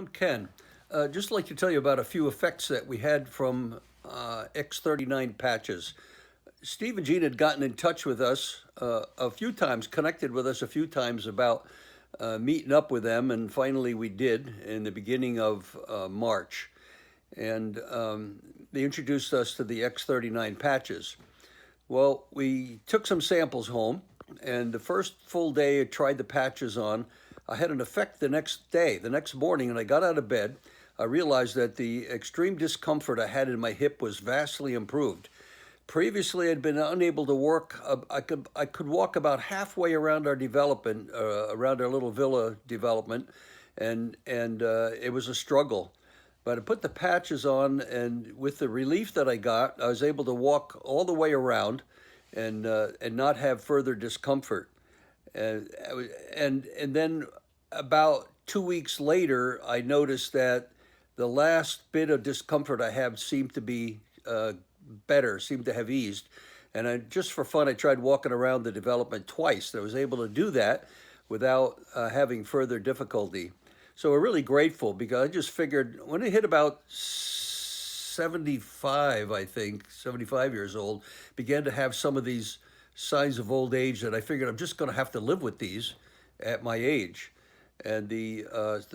I'm Ken. Just like to tell you about a few effects that we had from X39 patches. Steve and Gene had gotten in touch with us a few times, connected with us a few times about meeting up with them, and finally we did in the beginning of March. And they introduced us to the X39 patches. Well, we took some samples home, and the first full day I tried the patches on, I had an effect the next day. The next morning, and I got out of bed, I realized that the extreme discomfort I had in my hip was vastly improved. Previously, I'd been unable to work. I could walk about halfway around our development, around our little villa development, and it was a struggle. But I put the patches on, and with the relief that I got, I was able to walk all the way around, and not have further discomfort. And and then about 2 weeks later, I noticed that the last bit of discomfort I have seemed to be better, seemed to have eased. And just for fun, I tried walking around the development twice. I was able to do that without having further difficulty. So we're really grateful because I just figured when I hit about 75, I think, 75 years old, began to have some of these signs of old age that I figured I'm just going to have to live with these at my age. And the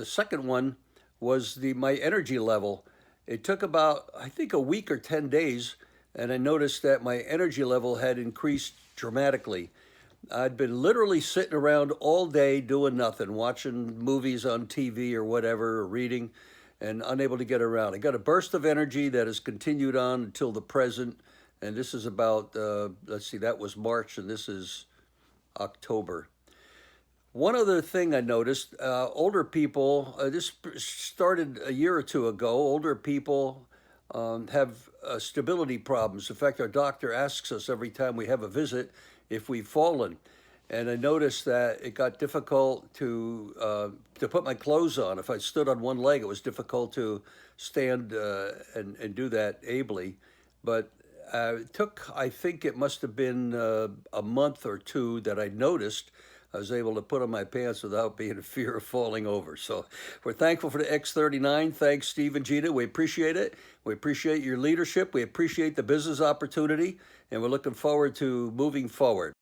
second one was the my energy level. It took about, I think, a week or 10 days, and I noticed that my energy level had increased dramatically. I'd been literally sitting around all day doing nothing, watching movies on TV or whatever, or reading, and unable to get around. I got a burst of energy that has continued on until the present, and this is about, let's see, that was March, and this is October. One other thing I noticed, older people, this started a year or two ago, older people have stability problems. In fact, our doctor asks us every time we have a visit if we've fallen. And I noticed that it got difficult to put my clothes on. If I stood on one leg, it was difficult to stand and do that ably. But it took, I think it must have been a month or two that I noticed I was able to put on my pants without being in fear of falling over. So we're thankful for the X39. Thanks, Steve and Gina. We appreciate it. We appreciate your leadership. We appreciate the business opportunity, and we're looking forward to moving forward.